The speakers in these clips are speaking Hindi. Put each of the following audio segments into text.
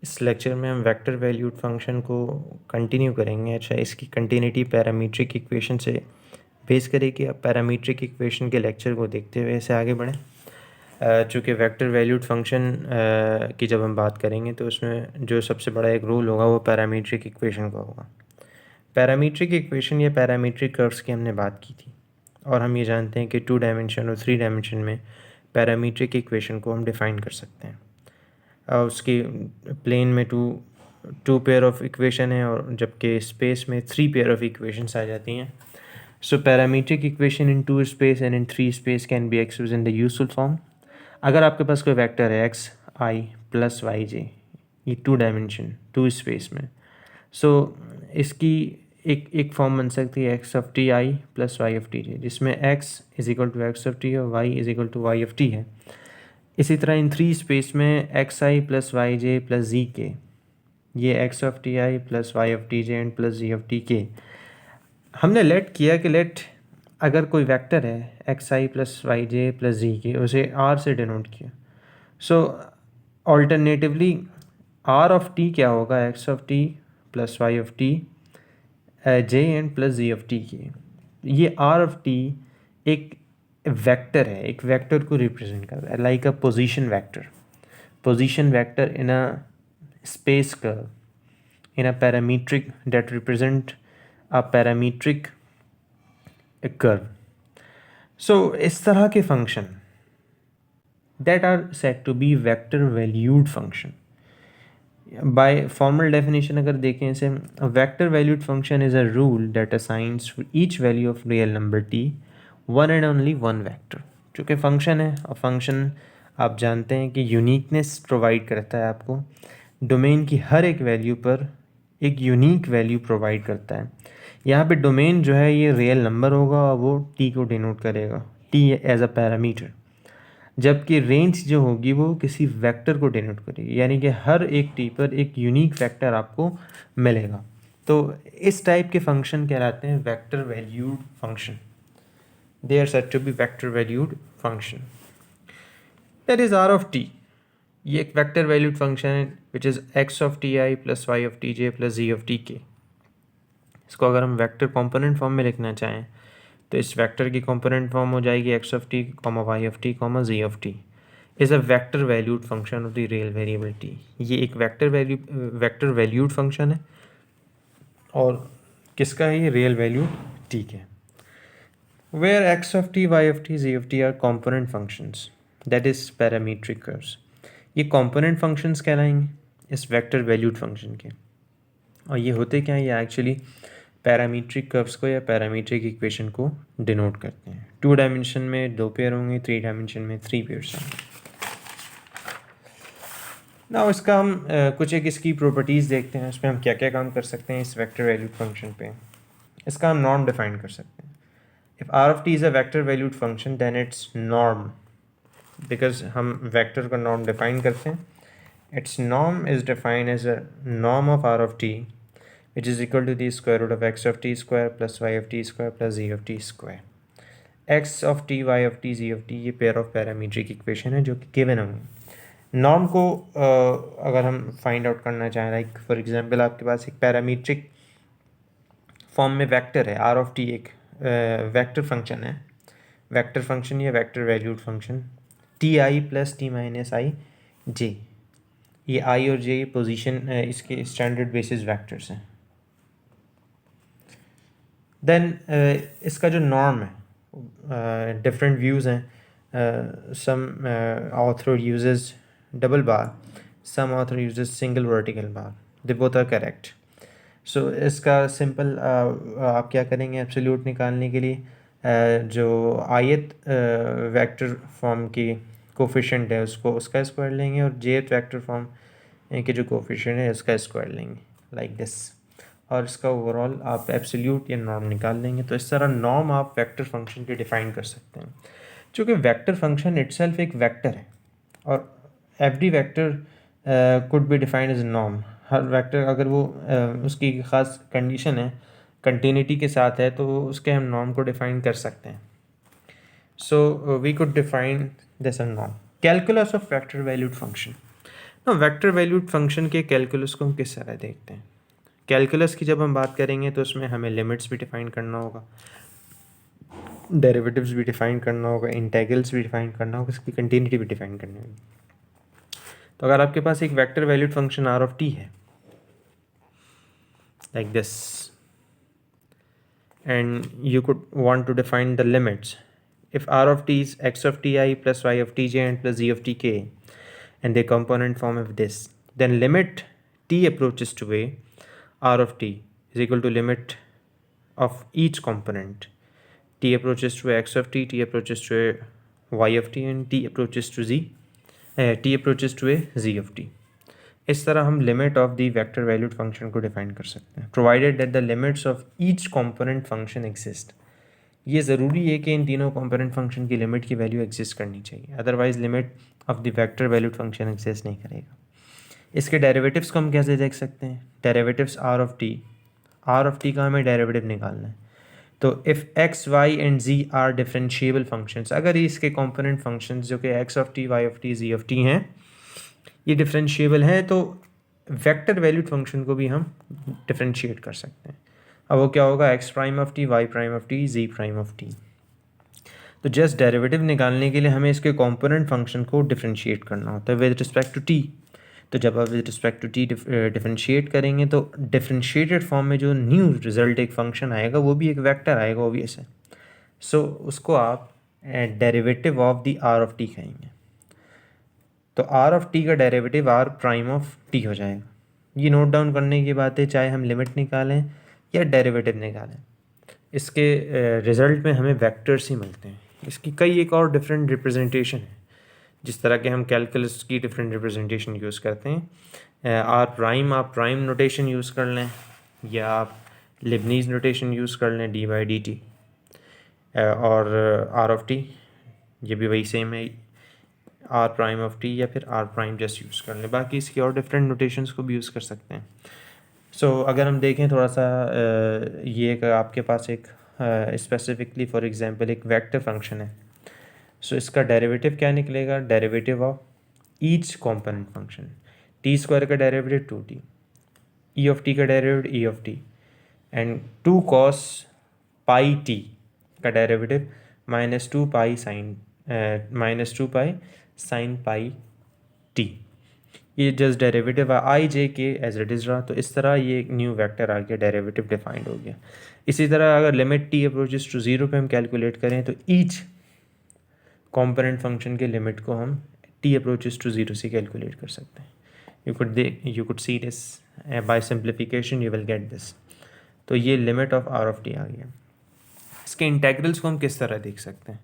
इस लेक्चर में हम वेक्टर वैल्यूड फंक्शन को कंटिन्यू करेंगे। अच्छा, इसकी कंटिन्यूटी पैरामीट्रिक इक्वेशन से बेस करेगी। अब पैरामीट्रिक इक्वेशन के लेक्चर को देखते हुए ऐसे आगे बढ़ें। चूँकि वेक्टर वैल्यूड फंक्शन की जब हम बात करेंगे तो उसमें जो सबसे बड़ा एक रूल होगा वो पैरामीट्रिक इक्वेशन का होगा। पैरामीट्रिक इक्वेशन या पैरामीट्रिक कर्व्स की हमने बात की थी और हम ये जानते हैं कि 2 डायमेंशन और 3 डायमेंशन में पैरामीट्रिक इक्वेशन को हम डिफ़ाइन कर सकते हैं। उसकी प्लेन में टू पेयर ऑफ इक्वेशन है और जबकि स्पेस में 3 पेयर ऑफ इक्वेशंस आ जाती हैं। So parametric equation in 2 space and in 3 space can be expressed in the useful form. अगर आपके पास कोई वेक्टर है एक्स आई प्लस वाई जे, ये 2 डायमेंशन 2 स्पेस में, सो इसकी एक फॉर्म बन सकती है x of T I plus Y of T j, जिसमें x is equal to x of t और y is equal to y of t है। इसी तरह इन 3 स्पेस में एक्स आई प्लस वाई जे प्लस जी के, ये x of T I plus Y of T J and plus ji of T k. हमने लेट किया कि लेट अगर कोई वेक्टर है एक्स आई प्लस वाई जे प्लस जी के, उसे आर से डिनोट किया। So alternatively R of T क्या होगा, X of T plus Y of T J and plus ji of T K. ये आर ऑफ टी एक वेक्टर है, एक वेक्टर को रिप्रेजेंट कर रहा है, like a position vector in a space curve in a parametric that represent a parametric curve. So इस तरह के function that are said to be vector valued function. By formal definition अगर देखें इसे, a vector valued function is a rule that assigns to each value of real number t one and only one vector. चूँकि फंक्शन है और फंक्शन आप जानते हैं कि यूनिकनेस प्रोवाइड करता है आपको, डोमेन की हर एक वैल्यू पर एक यूनिक वैल्यू प्रोवाइड करता है। यहाँ पे डोमेन जो है ये रियल नंबर होगा और वो टी को डिनोट करेगा, टी एज अ पैरामीटर, जबकि रेंज जो होगी वो किसी वेक्टर को डिनोट करेगी, यानी कि हर एक टी पर एक यूनिक वेक्टर आपको मिलेगा। तो इस टाइप के फंक्शन कहलाते हैं vector valued function. They are said to be vector valued function. That is R of T, ये एक वेक्टर वैल्यूड फंक्शन है which is X of T I plus Y of T J plus ji of T K. इसको अगर हम वेक्टर कंपोनेंट फॉर्म में लिखना चाहें तो इस वेक्टर की कंपोनेंट फॉर्म हो जाएगी X of T comma Y of T comma Z of T is a vector valued function of the real variable T. ये एक वेक्टर वैल्यूड फंक्शन है और किसका है ये, रियल वैल्यूड टी के। Where X of T Y of T Z of T are component functions, that is parametric curves. ये कॉम्पोनेंट फंक्शंस कहलाएंगे इस वेक्टर वैल्यूड फंक्शन के। और ये होते क्या हैं, ये एक्चुअली पैरामीट्रिक कर्व्स को या पैरामीट्रिक इक्वेशन को डिनोट करते हैं। 2 डायमेंशन में 2 पेयर होंगे, 3 डायमेंशन में 3 पेयर्स होंगे। ना इसका हम कुछ एक इसकी प्रॉपर्टीज़ देखते हैं, उसमें हम क्या क्या काम कर सकते हैं इस वेक्टर वैल्यूड फंक्शन पे। इसका हम नॉर्म डिफाइन कर सकते हैं। If R of T is a vector valued function then its norm, because हम वेक्टर का नॉर्म डिफाइन करते हैं, its norm is defined as a norm of are of T which is equal to the square root of x of t square plus y of t square plus z of t square. x of t, y of t, z of t ये पेयर ऑफ पैरामीट्रिक इक्वेशन है जो कि गिवन होंगे। नॉर्म को अगर हम फाइंड आउट करना चाहें, लाइक फॉर एग्जांपल आपके पास एक पैरामीट्रिक फॉर्म में वेक्टर है आर ऑफ टी, एक वेक्टर फंक्शन है, वेक्टर फंक्शन या vector valued function t I plus t minus i j. ये आई और जे पोजीशन इसके स्टैंडर्ड बेसिस वेक्टर्स हैं। देन इसका जो नॉर्म है, डिफरेंट व्यूज़ हैं। Some author uses double bar, some author uses single vertical bar, they both are correct. So इसका सिंपल आप क्या करेंगे, एब्सोल्यूट निकालने के लिए जो आयत वेक्टर फॉर्म की कोफिशिएंट है उसको उसका स्क्वायर लेंगे और जेथ वेक्टर फॉर्म के जो कोफिशिएंट है उसका स्क्वायर लेंगे, लाइक दिस, और इसका ओवरऑल आप एब्सोल्यूट या नॉर्म निकाल लेंगे। तो इस तरह नॉर्म आप वेक्टर फंक्शन के डिफ़ाइन कर सकते हैं। चूँकि वेक्टर फंक्शन इटसेल्फ एक वेक्टर है और every vector could be defined as norm. हर वेक्टर अगर वो उसकी ख़ास कंडीशन है, कंटिन्यूटी के साथ है, तो उसके हम नॉर्म को डिफ़ाइन कर सकते हैं। So we could define this norm. Calculus of vector valued function. Vector valued function के कैलकुलस को हम किस तरह देखते हैं? कैलकुलस की जब हम बात करेंगे तो उसमें हमें लिमिट्स भी डिफाइन करना होगा, डेरिवेटिव्स भी डिफाइन करना होगा, इंटीग्रल्स भी डिफाइन करना होगा, इसकी कंटिन्यूटी भी डिफाइन करनी होगी। तो अगर आपके पास एक vector valued function r of t है like this, and you could want to define the limits. If r of t is x of ti plus y of tj and plus z of tk and the component form of this, then limit t approaches to a, r of t is equal to limit of each component. T approaches to x of t, t approaches to a y of t and t approaches to t approaches to a z of t. इस तरह हम limit of the vector valued function को डिफाइन कर सकते हैं, provided that the limits of each component function exist. ये ज़रूरी है कि इन तीनों कॉम्पोनेंट फंक्शन की लिमिट की वैल्यू एग्जिस्ट करनी चाहिए, otherwise limit of the vector valued function exist नहीं करेगा। इसके डेरिवेटिव्स को हम कैसे देख सकते हैं? डेरिवेटिव्स आर ऑफ टी का हमें डेरिवेटिव निकालना है। तो if X Y and Z are differentiable functions, अगर इसके कॉम्पोनेंट फंक्शंस जो कि X of T, Y of T, Z of T हैं, ये डिफरेंशिएबल हैं, तो वेक्टर वैल्यूड फंक्शन को भी हम डिफरेंशिएट कर सकते हैं। अब वो क्या होगा? X prime of T, Y prime of T, Z prime of T. तो जस्ट डेरिवेटिव निकालने के लिए हमें इसके कंपोनेंट फंक्शन को डिफरेंशिएट करना होता है विद रिस्पेक्ट टू टी। तो जब आप with respect to T differentiate करेंगे तो डिफरेंशिएटेड फॉर्म में जो न्यू रिजल्ट एक फंक्शन आएगा वो भी एक वेक्टर आएगा, ऑब्वियस है। सो उसको आप derivative of the R of T कहेंगे। तो आर ऑफ टी का derivative R prime of T हो जाएगा। ये नोट डाउन करने की बात है, चाहे हम लिमिट निकालें या डेरिवेटिव निकालें, इसके रिज़ल्ट में हमें वेक्टर्स ही मिलते हैं। इसकी कई एक और डिफरेंट रिप्रेजेंटेशन है, जिस तरह के हम कैलकुलस की डिफरेंट रिप्रेजेंटेशन यूज़ करते हैं। आर प्राइम आप प्राइम नोटेशन यूज़ कर लें या आप लिबनीज नोटेशन यूज़ कर लें, डी बाई डी टी, और आर ऑफ टी ये भी वही सेम है, आर प्राइम ऑफ टी, या फिर आर प्राइम जस्ट यूज़ कर लें। बाकी इसकी और डिफरेंट नोटेशंस को भी यूज़ कर सकते हैं। सो अगर हम देखें थोड़ा सा, ये एक आपके पास एक स्पेसिफिकली फॉर एग्जांपल एक वेक्टर फंक्शन है, सो इसका डेरिवेटिव क्या निकलेगा? Derivative of each component function. T square का derivative 2t, e of T का derivative e of t, and 2 cos pi t का derivative -2 pi sine pi t. ये जस्ट डेरिवेटिव है आई जे के एज इट इज़ रहा। तो इस तरह ये एक न्यू वेक्टर आ गया, डेरिवेटिव डिफाइंड हो गया। इसी तरह अगर limit t approaches to zero पे हम कैलकुलेट करें तो ईच कॉम्पोनेंट फंक्शन के लिमिट को हम टी अप्रोचेस टू ज़ीरो से कैलकुलेट कर सकते हैं। You could see this by simplification, you will get this. तो ये limit of are of t आ गया। इसके इंटेग्रल्स को हम किस तरह देख सकते हैं?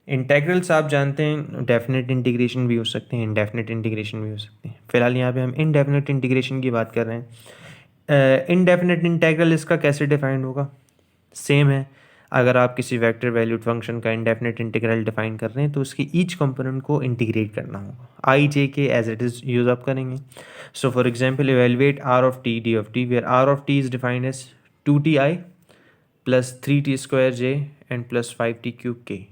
इंटेग्रल्स आप जानते हैं डेफिनेट इंटीग्रेशन भी हो सकते हैं, इनडेफिनेट इंटीग्रेशन भी हो सकते हैं। फिलहाल यहाँ पे हम इनडेफिनेट इंटीग्रेशन की बात कर रहे हैं। इनडेफिनेट इंटीग्रल इसका कैसे डिफाइंड होगा? सेम है, अगर आप किसी वेक्टर वैल्यूड फंक्शन का इनडेफिनेट इंटीग्रल डिफाइन कर रहे हैं तो उसकी ईच कंपोनेंट को इंटीग्रेट करना होगा। आई जे के as it is use up करेंगे। So for example evaluate r of t d of t, where r of T is defined as 2ti plus 3t square j and plus 5t cube k.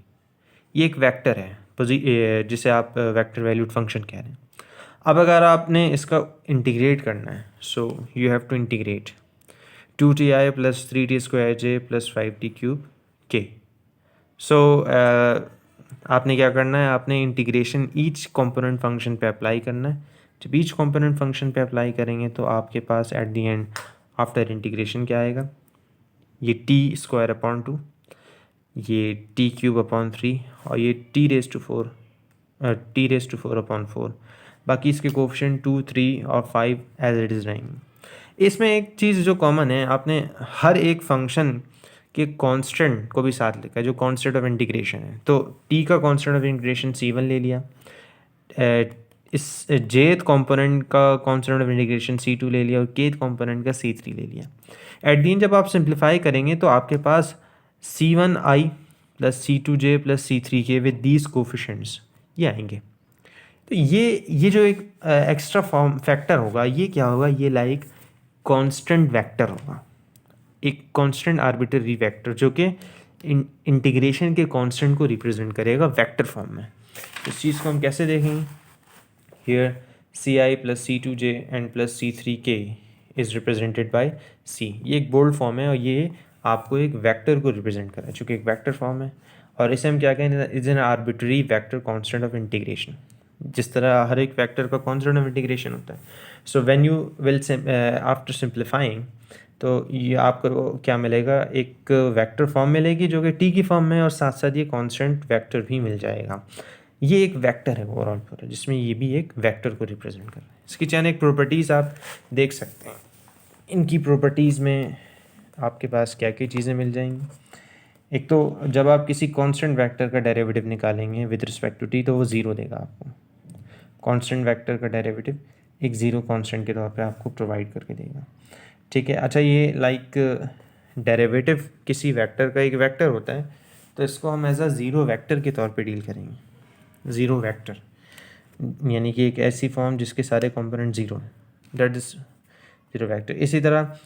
ये एक वेक्टर है जिसे आप वेक्टर वैल्यूड फंक्शन कह रहे हैं। अब अगर आपने इसका इंटीग्रेट करना है, so you have to integrate 2ti plus 3t square j plus 5t cube k. So आपने क्या करना है? आपने इंटीग्रेशन ईच कंपोनेंट फंक्शन पे अप्लाई करना है। जब ईच कंपोनेंट फंक्शन पे अप्लाई करेंगे तो आपके पास at the end after integration क्या आएगा? ये टी स्क्वायर अपॉन 2, ये टी क्यूब अपॉन 3 और ये टी रेज टू 4 अपॉन 4। बाकी इसके कोफिशिएंट 2, 3 और 5 एज इट इज़ रहेंगे। इसमें एक चीज़ जो कॉमन है, आपने हर एक फंक्शन के कांस्टेंट को भी साथ लिखा है, जो कांस्टेंट ऑफ इंटीग्रेशन है। तो टी का कांस्टेंट ऑफ इंटीग्रेशन c1 ले लिया, इस जेथ कंपोनेंट का कांस्टेंट ऑफ इंटीग्रेशन c2 ले लिया और केथ कंपोनेंट का c3 ले लिया। एट द एंड जब आप सिंप्लीफाई करेंगे तो आपके पास c1i plus c2j plus c3k with these coefficients ये आएंगे। तो ये जो एक एक्स्ट्रा फॉर्म फैक्टर होगा, ये क्या होगा? ये लाइक कांस्टेंट वेक्टर होगा, एक कांस्टेंट आर्बिट्ररी वेक्टर जो कि इंटीग्रेशन के कांस्टेंट को रिप्रेजेंट करेगा वेक्टर फॉर्म में। इस चीज़ को हम कैसे देखेंगे? Here ci plus C2j and plus C3k is represented by C। ये एक बोल्ड फॉर्म है और ये आपको एक वेक्टर को रिप्रेजेंट कर रहा है, चूँकि एक वेक्टर फॉर्म है। और इसे हम क्या कहें, is an arbitrary vector constant of integration, जिस तरह हर एक वेक्टर का कांस्टेंट ऑफ इंटीग्रेशन होता है। So when you will after simplifying, तो ये आपको क्या मिलेगा, एक वेक्टर फॉर्म मिलेगी जो कि टी की फॉर्म में, और साथ साथ ये कांस्टेंट वेक्टर भी मिल जाएगा। ये एक वेक्टर है ओवरऑल पूरा, जिसमें ये भी एक वेक्टर को रिप्रेजेंट कर रहा है। इसकी चैन एक प्रॉपर्टीज़ आप देख सकते हैं। इनकी प्रॉपर्टीज़ में आपके पास क्या क्या चीज़ें मिल जाएंगी। एक तो जब आप किसी कांस्टेंट वेक्टर का डेरिवेटिव निकालेंगे विद रिस्पेक्ट टू टी, तो वो ज़ीरो देगा आपको। कांस्टेंट वेक्टर का डेरिवेटिव एक ज़ीरो कांस्टेंट के तौर पे आपको प्रोवाइड करके देगा। ठीक है, अच्छा ये लाइक डेरिवेटिव किसी वेक्टर का एक वेक्टर होता है, तो इसको हम एज अ ज़ीरो वेक्टर के तौर पे डील करेंगे। ज़ीरो वेक्टर यानी कि एक ऐसी फॉर्म जिसके सारे कंपोनेंट ज़ीरो हैं, दैट इज़ ज़ीरो वेक्टर। इसी तरह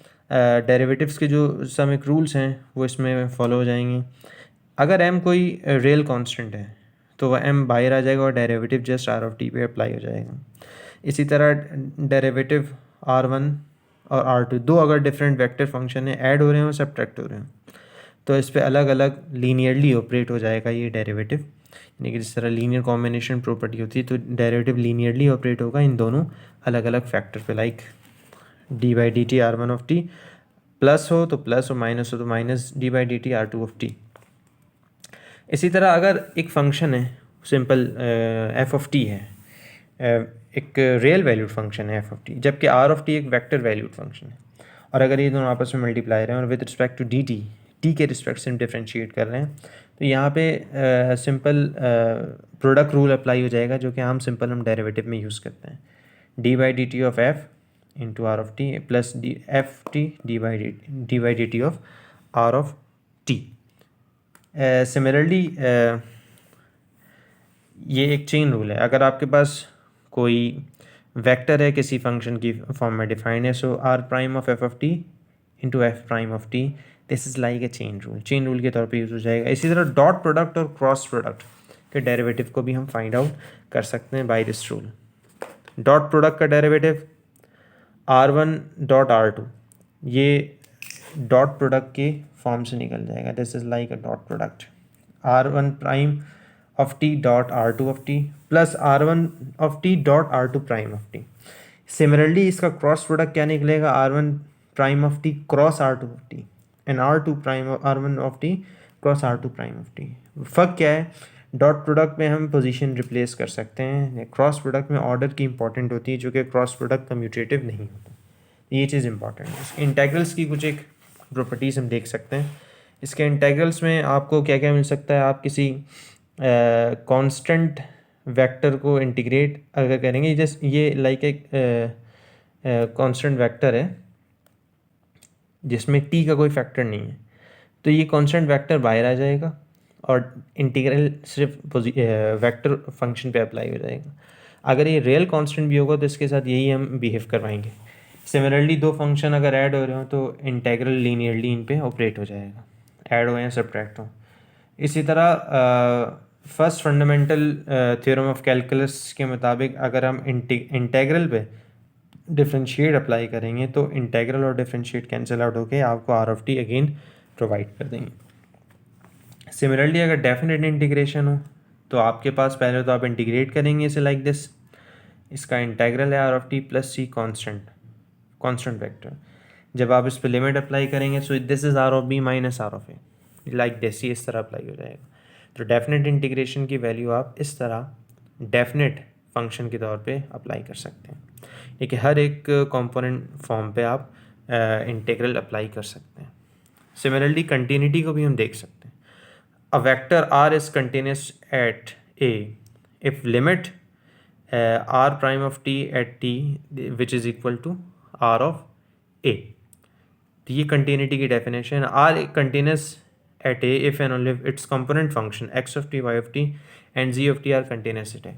डेरिवेटिव्स के जो सम एक रूल्स हैं वो इसमें फॉलो हो जाएंगे। अगर m कोई रियल कांस्टेंट है तो वह m बाहर आ जाएगा और derivative just r of t पे अप्लाई हो जाएगा। इसी तरह डेरिवेटिव r1 और r2 दो अगर डिफरेंट वेक्टर फंक्शन है, ऐड हो रहे हैं और सब्ट्रैक्ट हो रहे हैं, तो इस पे अलग अलग लीनियरली ऑपरेट हो जाएगा ये डेरिवेटिव। यानी कि जिस तरह लीनियर कॉम्बिनेशन प्रॉपर्टी होती है, तो डेरिवेटिव लीनियरली ऑपरेट होगा इन दोनों अलग अलग फैक्टर पे। Like D by D T R one of T plus हो तो प्लस, और माइनस हो तो minus D by D T R two of T. इसी तरह अगर एक फंक्शन है सिंपल एफ ऑफ टी है, एक रियल वैल्यूड फंक्शन है एफ ऑफ टी, जबकि आर ऑफ टी एक वेक्टर वैल्यूड फंक्शन है, और अगर ये दोनों आपस में मल्टीप्लाई रहे हैं और with respect to D T के रिस्पेक्ट से हम डिफ्रेंशिएट कर रहे हैं, तो यहाँ पे सिंपल प्रोडक्ट रूल अप्लाई हो जाएगा, जो कि हम डेरिवेटिव में यूज़ करते हैं। D by D T of F into R of T plus D F T D by D T of are of T. Similarly ये एक चेन रूल है। अगर आपके पास कोई वेक्टर है किसी फंक्शन की फॉर्म में डिफाइन है, so r prime of f of t into f prime of t, this is like a chain rule. Chain rule के तौर पे यूज़ हो जाएगा। इसी तरह डॉट प्रोडक्ट और क्रॉस प्रोडक्ट के डेरिवेटिव को भी हम फाइंड आउट कर सकते हैं by this rule. Dot product का डेरिवेटिव r1 डॉट r2, ये डॉट प्रोडक्ट के फॉर्म से निकल जाएगा। This is like a dot product r1 prime of T dot r2 of T plus r1 of T dot r2 prime of T. Similarly इसका क्रॉस प्रोडक्ट क्या निकलेगा, r1 prime of T cross r2 of t and r2 prime r1 of T cross r2 prime of T. फ़र्क क्या है, डॉट प्रोडक्ट में हम पोजीशन रिप्लेस कर सकते हैं, क्रॉस प्रोडक्ट में ऑर्डर की इंपॉर्टेंट होती है, जो कि क्रॉस प्रोडक्ट कम्यूटेटिव नहीं होता। ये चीज़ इंपॉर्टेंट है। इंटेग्रल्स की कुछ एक प्रॉपर्टीज़ हम देख सकते हैं। इसके इंटेग्रल्स में आपको क्या क्या मिल सकता है, आप किसी कांस्टेंट वेक्टर को इंटीग्रेट अगर करेंगे, जैसे ये लाइक एक कांस्टेंट वेक्टर है जिसमें टी का कोई फैक्टर नहीं है, तो ये कांस्टेंट वेक्टर बाहर आ जाएगा और इंटीग्रल सिर्फ वेक्टर फंक्शन पे अप्लाई हो जाएगा। अगर ये रियल कांस्टेंट भी होगा तो इसके साथ यही हम बिहेव करवाएंगे। सिमिलरली दो फंक्शन अगर ऐड हो रहे हो तो इंटीग्रल लीनियरली इन पे ऑपरेट हो जाएगा, ऐड हो या सब्ट्रैक्ट हो। इसी तरह first fundamental theorem of calculus के मुताबिक अगर हम इंटीग्रल पे डिफरेंशिएट अप्लाई करेंगे तो इंटीग्रल और डिफरेंशिएट कैंसिल आउट होके आपको R of T again provide कर देंगे। सिमिलरली अगर डेफिनेट इंटीग्रेशन हो तो आपके पास पहले तो आप इंटीग्रेट करेंगे इसे लाइक दिस, इसका इंटीग्रल है are of T plus C constant vector. जब आप इस पर लिमिट अप्लाई करेंगे so this is R of B minus R of A, like this, इस तरह अप्लाई हो जाएगा। तो डेफिनेट इंटीग्रेशन की वैल्यू आप इस तरह डेफिनेट फंक्शन के तौर पे अप्लाई कर सकते हैं। देखिए हर एक कंपोनेंट फॉर्म पे आप इंटीग्रल अप्लाई कर सकते हैं। सिमिलरली कंटिन्यूटी को भी हम देख सकते हैं। A vector r is continuous at a if limit r prime of t at t which is equal to r of a। तो ये कंटिन्यूटी की definition. r continuous at a if and only if its component function x of t y of t and z of t are continuous at a।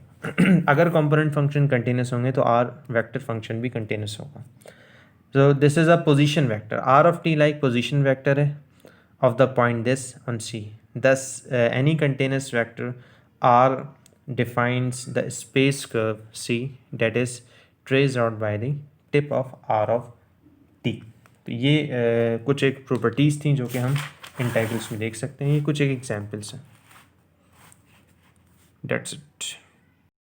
अगर component function continuous होंगे तो r vector function भी continuous होगा। So this is a position vector, r of t like position vector है of the point this on C। Thus, any continuous vector R defines the space curve C that is traced out by the tip of are of T. तो ये कुछ एक प्रॉपर्टीज़ थी जो कि हम इंटीग्रल्स में देख सकते हैं। ये कुछ एक एग्जांपल्स हैं। That's it.